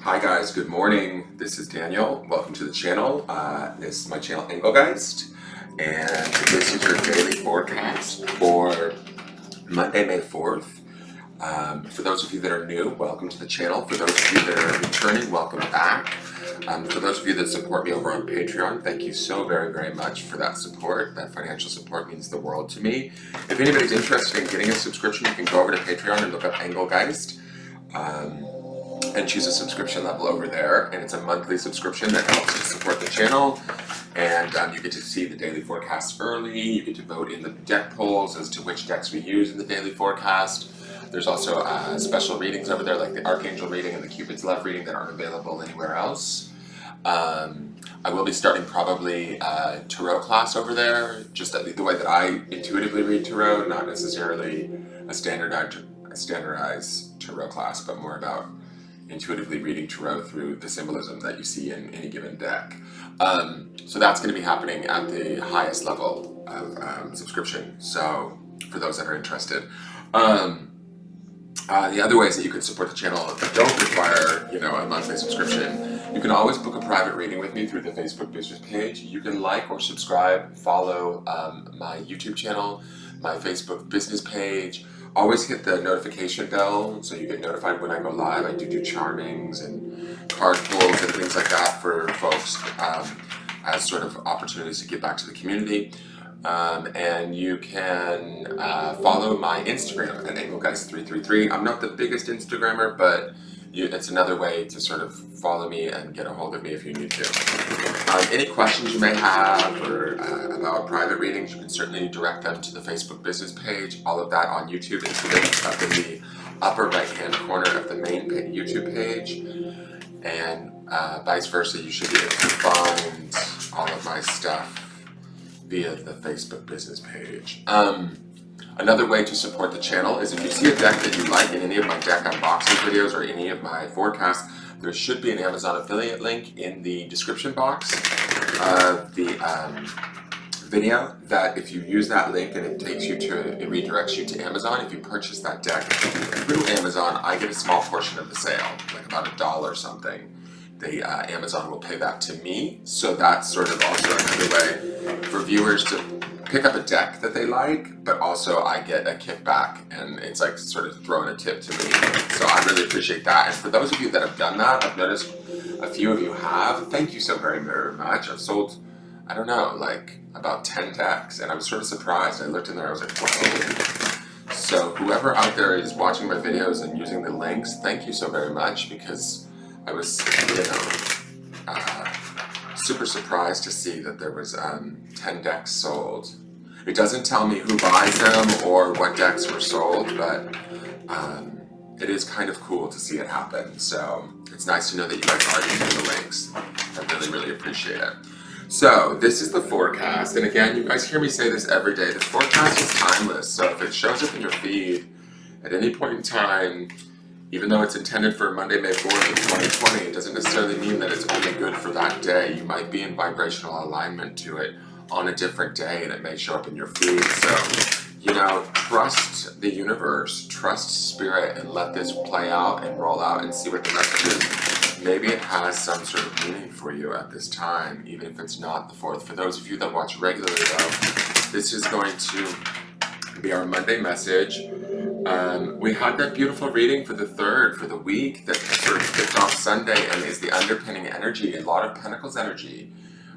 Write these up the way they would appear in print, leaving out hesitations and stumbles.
Hi guys, good morning. This is Daniel. Welcome to the channel. This is my channel Engelgeist, and this is your daily forecast for Monday, May 4th. For those of you that are new, welcome to the channel. For those of you that are returning, welcome back. For those of you that support me over on Patreon, thank you so very, very much for that support. That financial support means the world to me. If anybody's interested in getting a subscription, you can go over to Patreon and look up Engelgeist. And choose a subscription level over there, and it's a monthly subscription that helps to support the channel, and you get to see the daily forecast early. You get to vote in the deck polls as to which decks we use in the daily forecast. There's also special readings over there, like the Archangel reading and the Cupid's Love reading, that aren't available anywhere else. I will be starting probably a tarot class over there, just the way that I intuitively read tarot, not necessarily a standardized tarot class, but more about intuitively reading tarot through the symbolism that you see in any given deck. So that's going to be happening at the highest level of subscription, so for those that are interested. The other ways that you can support the channel that don't require, a monthly subscription, you can always book a private reading with me through the Facebook business page. You can like or subscribe, follow my YouTube channel, my Facebook business page. Always hit the notification bell so you get notified when I go live. I do charmings and card pulls and things like that for folks as sort of opportunities to give back to the community. And you can follow my Instagram at Engelgeist333. I'm not the biggest Instagrammer, but it's another way to sort of follow me and get a hold of me if you need to. Any questions you may have or about private readings, you can certainly direct them to the Facebook business page. All of that on YouTube is linked up in the upper right hand corner of the main YouTube page, and vice versa. You should be able to find all of my stuff via the Facebook business page. Another way to support the channel is if you see a deck that you like in any of my deck unboxing videos or any of my forecasts, there should be an Amazon affiliate link in the description box of the video, that if you use that link and it redirects you to Amazon, if you purchase that deck through Amazon, I get a small portion of the sale, like about $1 or something. Amazon will pay that to me, so that's sort of also another way for viewers to pick up a deck that they like, but also I get a kickback, and it's like sort of throwing a tip to me. So I really appreciate that. And for those of you that have done that, I've noticed a few of you have. Thank you so very, very much. I've sold, I don't know, like about 10 decks, and I was sort of surprised. I looked in there, I was like, whoa. So whoever out there is watching my videos and using the links, thank you so very much, because I was, super surprised to see that there was 10 decks sold. It doesn't tell me who buys them or what decks were sold, but it is kind of cool to see it happen. So it's nice to know that you guys are using the links. I really, really appreciate it. So this is the forecast, and again, you guys hear me say this every day. This forecast is timeless, so if it shows up in your feed at any point in time, even though it's intended for Monday, May 4th of 2020, it doesn't necessarily mean that it's only good for that day. You might be in vibrational alignment to it on a different day, and it may show up in your feed. So, trust the universe, trust spirit, and let this play out and roll out and see what the message is. Maybe it has some sort of meaning for you at this time, even if it's not the 4th. For those of you that watch regularly, though, this is going to be our Monday message. We had that beautiful reading for the 3rd, for the week, that sort of kicked off Sunday and is the underpinning energy, a lot of Pentacles energy,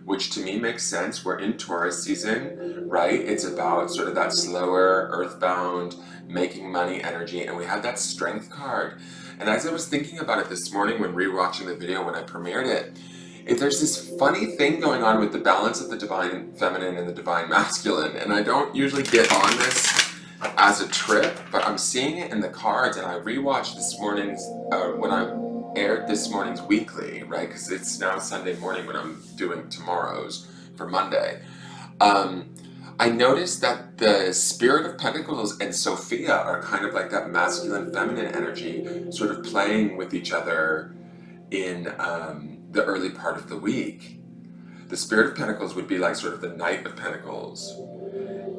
which to me makes sense. We're in Taurus season, right? It's about sort of that slower, earthbound, making money energy, and we had that Strength card. And as I was thinking about it this morning when rewatching the video when I premiered it, there's this funny thing going on with the balance of the divine feminine and the divine masculine, and I don't usually get on this as a trip, but I'm seeing it in the cards, and I rewatched this morning's, when I aired this morning's weekly, right, because it's now Sunday morning when I'm doing tomorrow's for Monday. I noticed that the Spirit of Pentacles and Sophia are kind of like that masculine feminine energy sort of playing with each other in the early part of the week. The Spirit of Pentacles would be like sort of the Knight of Pentacles,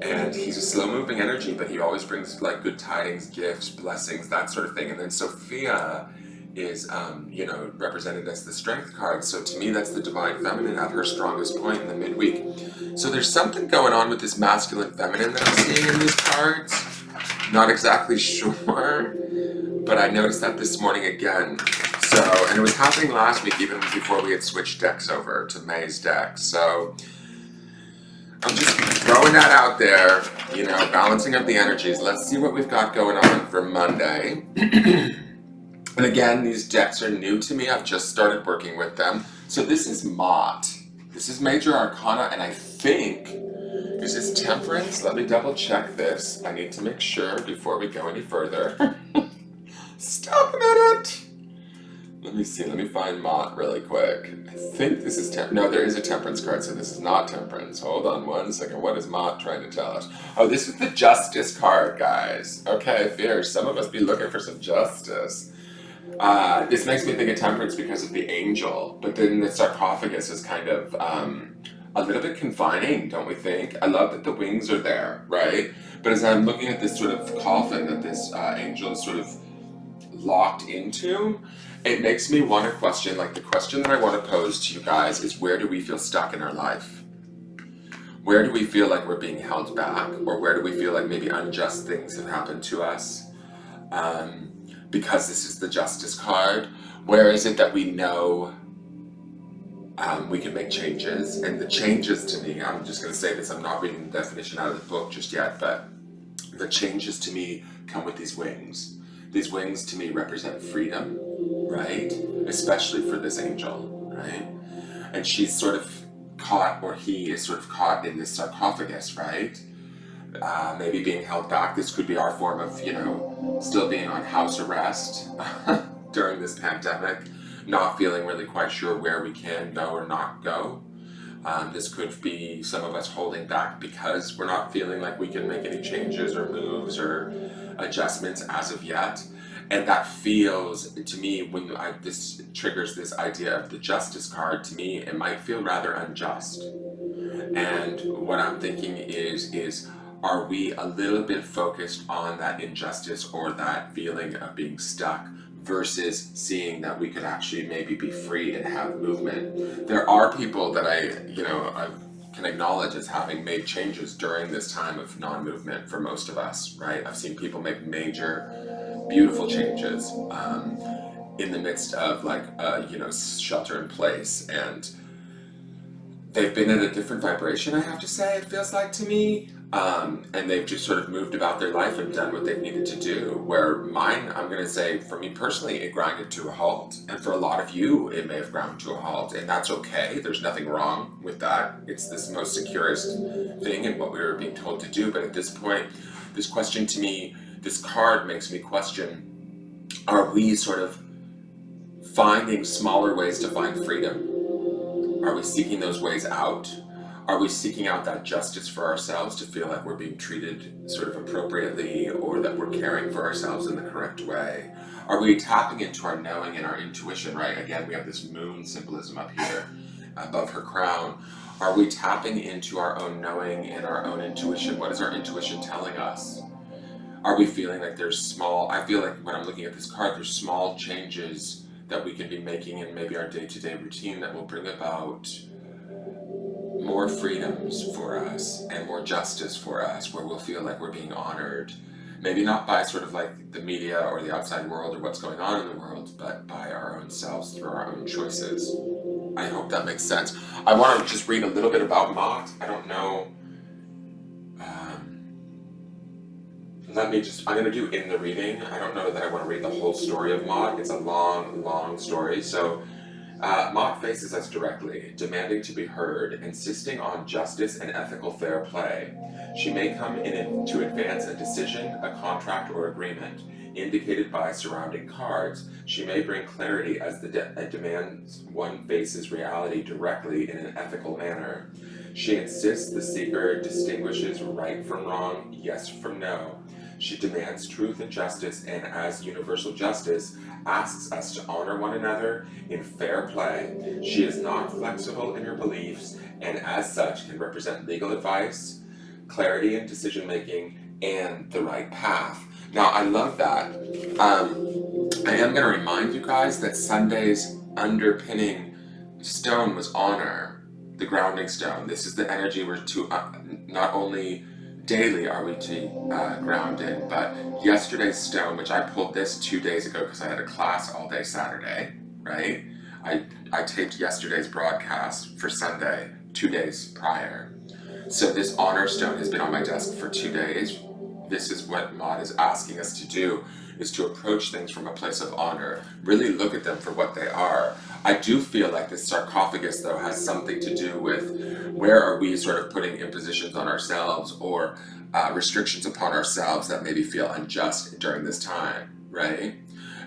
and he's a slow-moving energy, but he always brings like good tidings, gifts, blessings, that sort of thing. And then Sophia is you know, represented as the Strength card. So to me, that's the Divine Feminine at her strongest point in the midweek. So there's something going on with this masculine feminine that I'm seeing in these cards. Not exactly sure, but I noticed that this morning again. So, and it was happening last week even before we had switched decks over to May's deck. So I'm just throwing that out there, you know, balancing up the energies. Let's see what we've got going on for Monday. And again, these decks are new to me. I've just started working with them. So this is Mott. This is Major Arcana, and I think, is this Temperance? Let me double check this. I need to make sure before we go any further. Stop a minute! Let me see, let me find Mott really quick. I think this is no, there is a Temperance card, so this is not Temperance. Hold on one second, what is Mott trying to tell us? Oh, this is the Justice card, guys. Okay, fierce, some of us be looking for some justice. This makes me think of Temperance because of the angel, but then the sarcophagus is kind of a little bit confining, don't we think? I love that the wings are there, right? But as I'm looking at this sort of coffin that this angel is sort of locked into, it makes me want to question, like the question that I want to pose to you guys is, where do we feel stuck in our life? Where do we feel like we're being held back? Or where do we feel like maybe unjust things have happened to us? Because this is the Justice card, where is it that we know we can make changes? And the changes to me, I'm just going to say this, I'm not reading the definition out of the book just yet, but the changes to me come with these wings. These wings to me represent freedom, right? Especially for this angel, right? And she's sort of caught, or he is sort of caught in this sarcophagus, right? Maybe being held back. This could be our form of, you know, still being on house arrest during this pandemic, not feeling really quite sure where we can go or not go. This could be some of us holding back because we're not feeling like we can make any changes or moves or adjustments as of yet. And that feels, to me, when this triggers this idea of the Justice card, to me, it might feel rather unjust. And what I'm thinking is, are we a little bit focused on that injustice or that feeling of being stuck versus seeing that we could actually maybe be free and have movement? There are people that I can acknowledge as having made changes during this time of non-movement for most of us, right? I've seen people make major, beautiful changes in the midst of shelter in place, and they've been at a different vibration, I have to say, it feels like to me. And they've just sort of moved about their life and done what they've needed to do. Where mine, I'm going to say, for me personally, it grinded to a halt. And for a lot of you, it may have ground to a halt. And that's okay. There's nothing wrong with that. It's this most securest thing in what we were being told to do. But at this point, this question to me, this card makes me question, are we sort of finding smaller ways to find freedom? Are we seeking those ways out? Are we seeking out that justice for ourselves to feel like we're being treated sort of appropriately, or that we're caring for ourselves in the correct way? Are we tapping into our knowing and our intuition, right? Again, we have this moon symbolism up here above her crown. Are we tapping into our own knowing and our own intuition? What is our intuition telling us? Are we feeling like I feel like when I'm looking at this card, there's small changes that we can be making in maybe our day-to-day routine that will bring about more freedoms for us and more justice for us, where we'll feel like we're being honored, maybe not by sort of like the media or the outside world or what's going on in the world, but by our own selves through our own choices. I hope that makes sense. I want to just read a little bit about Mott. I don't know. I'm going to do in the reading. I don't know that I want to read the whole story of Mott. It's a long, long story. So Mott faces us directly, demanding to be heard, insisting on justice and ethical fair play. She may come in to advance a decision, a contract, or agreement, indicated by surrounding cards. She may bring clarity as the demands one faces reality directly in an ethical manner. She insists the seeker distinguishes right from wrong, yes from no. She demands truth and justice, and as universal justice, asks us to honor one another in fair play. She is not flexible in her beliefs, and as such can represent legal advice, clarity in decision making, and the right path. Now, I love that. I am going to remind you guys that Sunday's underpinning stone was honor, the grounding stone. This is the energy we're to, not only daily are we to ground in, but yesterday's stone, which I pulled this 2 days ago because I had a class all day Saturday, right? I taped yesterday's broadcast for Sunday 2 days prior. So this honor stone has been on my desk for 2 days. This is what Maud is asking us to do, is to approach things from a place of honor. Really look at them for what they are. I do feel like this sarcophagus, though, has something to do with where are we sort of putting impositions on ourselves or restrictions upon ourselves that maybe feel unjust during this time, right?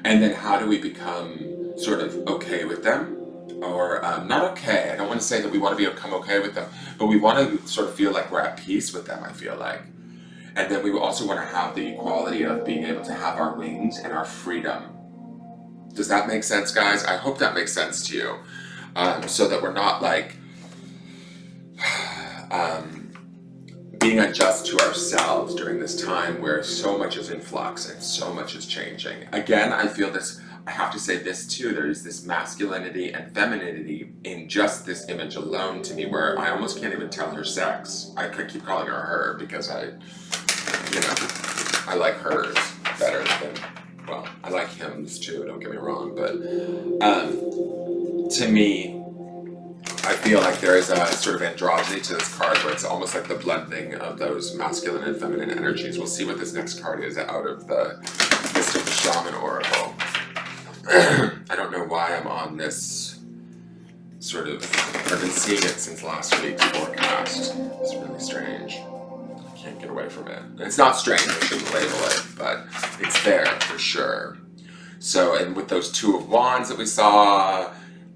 And then how do we become sort of okay with them? Or not okay, I don't want to say that we want to become okay with them, but we want to sort of feel like we're at peace with them, I feel like. And then we also want to have the equality of being able to have our wings and our freedom. Does that make sense, guys? I hope that makes sense to you. So that we're not like being unjust to ourselves during this time where so much is in flux and so much is changing. Again, I feel this, I have to say this too, there is this masculinity and femininity in just this image alone to me where I almost can't even tell her sex. I could keep calling her because I like hers better than, well, I like hims too, don't get me wrong, but to me, I feel like there is a sort of androgyny to this card where it's almost like the blending of those masculine and feminine energies. We'll see what this next card is out of the list of the Shaman Oracle. I don't know why I'm on this sort of, I've been seeing it since last week's forecast. It's really strange. I can't get away from it. It's not strange, I shouldn't label it, but it's there for sure. So, and with those Two of Wands that we saw,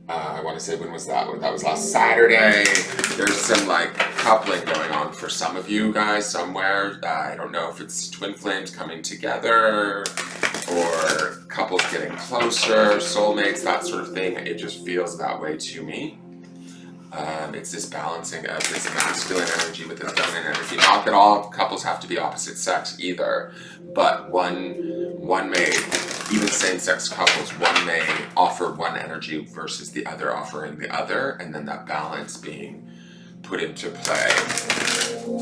I want to say, when was that? That was last Saturday. There's some like coupling going on for some of you guys somewhere. I don't know if it's twin flames coming together or couples getting closer, soulmates, that sort of thing. It just feels that way to me. It's this balancing of this masculine energy with this feminine energy. Not that all couples have to be opposite sex either, but one may, even same-sex couples, one may offer one energy versus the other offering the other, and then that balance being put into play.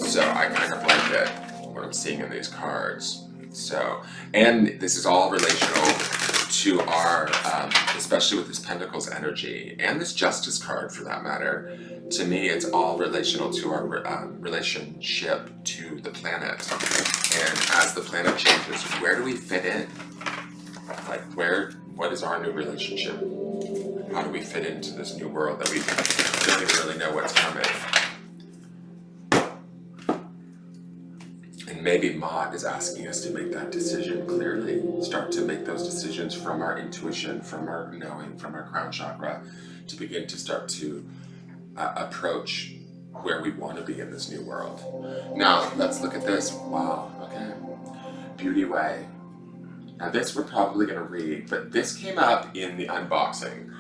So I kind of like it, what I'm seeing in these cards. So, and this is all relational to our, especially with this Pentacles energy, and this Justice card for that matter. To me, it's all relational to our relationship to the planet. And as the planet changes, where do we fit in? Like what is our new relationship? How do we fit into this new world that we don't even really know what's coming? And maybe Maud is asking us to make that decision clearly, start to make those decisions from our intuition, from our knowing, from our crown chakra, to begin to start to approach where we want to be in this new world. Now, let's look at this. Wow, okay. Beauty Way. Now this we're probably going to read, but this came up in the unboxing.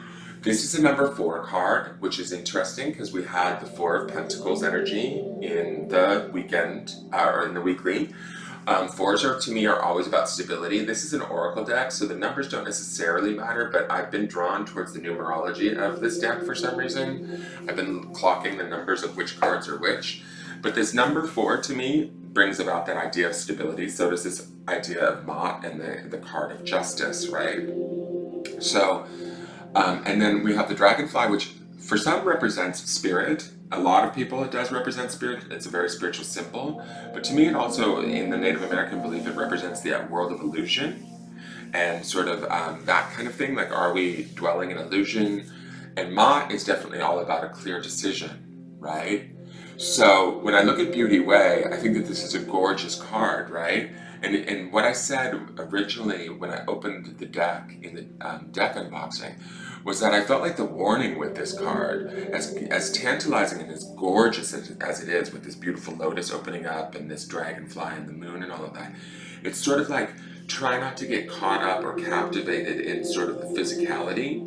This is a number 4 card, which is interesting because we had the 4 of Pentacles energy in the weekend, or in the weekly. 4s to me are always about stability. This is an oracle deck, so the numbers don't necessarily matter, but I've been drawn towards the numerology of this deck for some reason. I've been clocking the numbers of which cards are which. But this number 4 to me brings about that idea of stability. So does this idea of Mott and the card of Justice, right? So, and then we have the Dragonfly, which for some represents spirit. A lot of people it does represent spirit. It's a very spiritual symbol. But to me it also, in the Native American belief, it represents the world of illusion. And sort of that kind of thing, like are we dwelling in illusion? And Mott is definitely all about a clear decision, right? So when I look at Beauty Way, I think that this is a gorgeous card, right? And what I said originally when I opened the deck in the deck unboxing was that I felt like the warning with this card, as tantalizing and as gorgeous as it is, with this beautiful lotus opening up and this dragonfly and the moon and all of that, it's sort of like try not to get caught up or captivated in sort of the physicality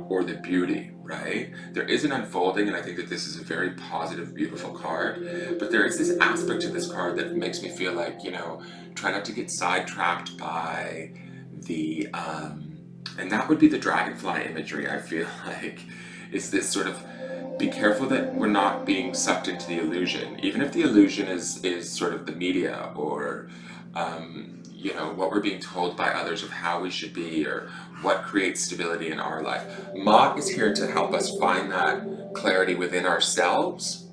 or the beauty, right? There is an unfolding, and I think that this is a very positive, beautiful card, but there is this aspect to this card that makes me feel like, you know, try not to get sidetracked by the And that would be the dragonfly imagery, I feel like, is this sort of, be careful that we're not being sucked into the illusion. Even if the illusion is sort of the media or, you know, what we're being told by others of how we should be or what creates stability in our life. Ma is here to help us find that clarity within ourselves.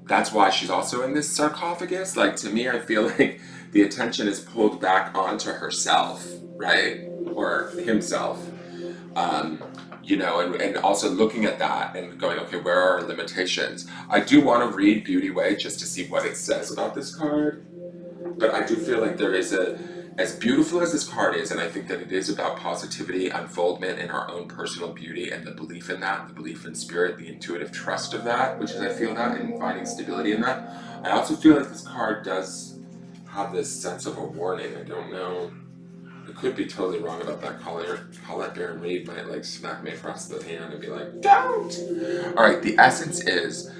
That's why she's also in this sarcophagus. Like, to me, I feel like the attention is pulled back onto herself, right? Or himself. Um, you know, and also looking at that and going, okay, where are our limitations? I do want to read Beauty Way just to see what it says about this card, but I do feel like there is a, as beautiful as this card is, and I think that it is about positivity, unfoldment, and our own personal beauty, and the belief in that, the belief in spirit, the intuitive trust of that, which is, I feel that, and finding stability in that. I also feel like this card does have this sense of a warning. I don't know. I could be totally wrong about that. Colette BARON-REID might like smack me across the hand and be like, don't! Alright, the essence is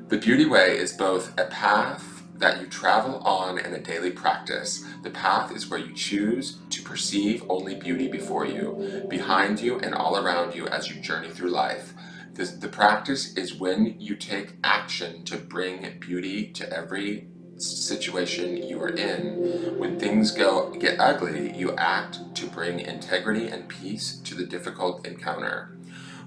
the Beauty Way is both a path that you travel on and a daily practice. The path is where you choose to perceive only beauty before you, behind you, and all around you as you journey through life. The practice is when you take action to bring beauty to every situation you are in. When things get ugly, you act to bring integrity and peace to the difficult encounter.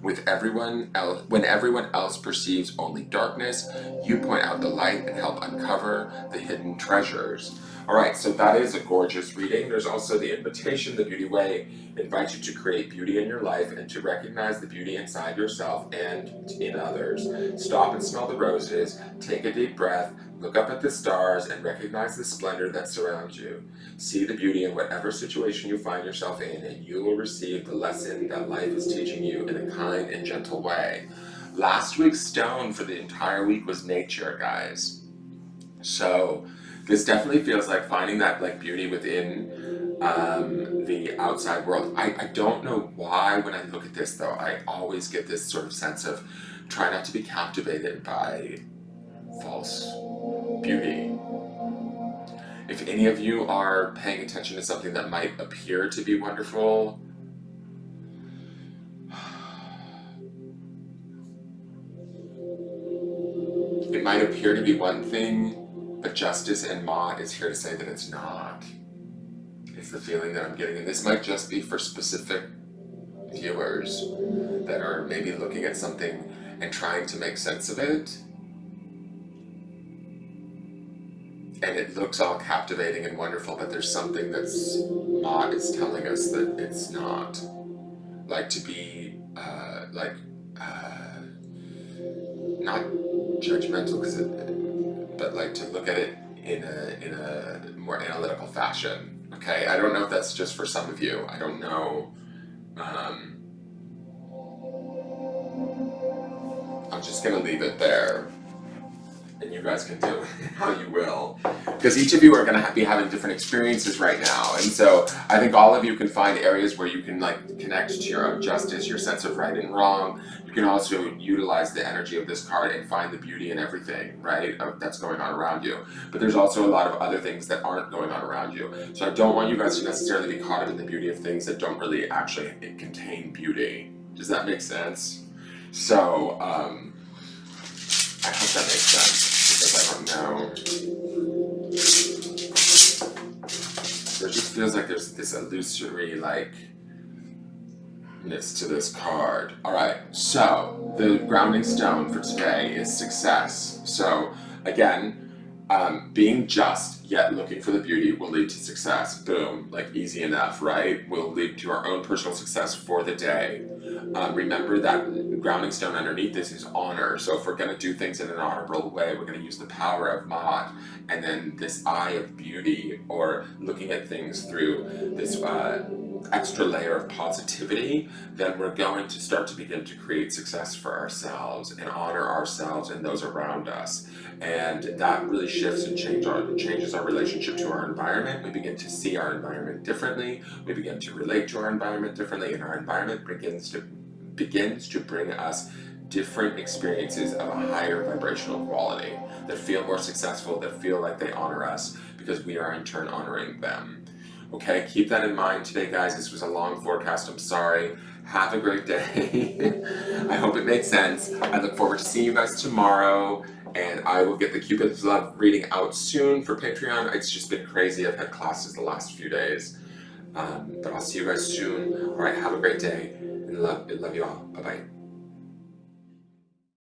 When everyone else perceives only darkness, you point out the light and help uncover the hidden treasures. All right, so that is a gorgeous reading. There's also the invitation, the Beauty Way invites you to create beauty in your life and to recognize the beauty inside yourself and in others. Stop and smell the roses, take a deep breath, look up at the stars, and recognize the splendor that surrounds you. See the beauty in whatever situation you find yourself in, and you will receive the lesson that life is teaching you in a kind and gentle way. Last week's stone for the entire week was nature, guys. So this definitely feels like finding that like beauty within the outside world. I don't know why when I look at this though, I always get this sort of sense of try not to be captivated by false beauty. If any of you are paying attention to something that might appear to be wonderful, it might appear to be one thing, but Justice and Ma is here to say that it's not. It's the feeling that I'm getting, and this might just be for specific viewers that are maybe looking at something and trying to make sense of it. And it looks all captivating and wonderful, but there's something that's Ma is telling us that it's not. Like to be, not judgmental, but like to look at it in a more analytical fashion. Okay, I don't know if that's just for some of you. I don't know. I'm just gonna leave it there, and you guys can do how you will, because each of you are going to be having different experiences right now, and so I think all of you can find areas where you can like connect to your own justice, your sense of right and wrong. You can also utilize the energy of this card and find the beauty in everything, right, that's going on around you. But there's also a lot of other things that aren't going on around you, so I don't want you guys to necessarily be caught up in the beauty of things that don't really actually contain beauty. Does that make sense? So I hope that makes sense, because I don't know. There just feels like there's this illusory likeness to this card. Alright, so the grounding stone for today is success. So again, being just yet looking for the beauty will lead to success. Boom, like easy enough, right? Will lead to our own personal success for the day. Remember that grounding stone underneath this is honor. So if we're going to do things in an honorable way, we're going to use the power of Maat, and then this eye of beauty, or looking at things through this extra layer of positivity, then we're going to start to begin to create success for ourselves and honor ourselves and those around us. And that really shifts and changes our relationship to our environment. We begin to see our environment differently. We begin to relate to our environment differently, and our environment begins to bring us different experiences of a higher vibrational quality that feel more successful, that feel like they honor us, because we are in turn honoring them. Okay, keep that in mind today, guys. This was a long forecast. I'm sorry. Have a great day. I hope it made sense. I look forward to seeing you guys tomorrow, and I will get the Cupid's Love reading out soon for Patreon. It's just been crazy. I've had classes the last few days. But I'll see you guys soon. All right, have a great day, and love you all. Bye-bye.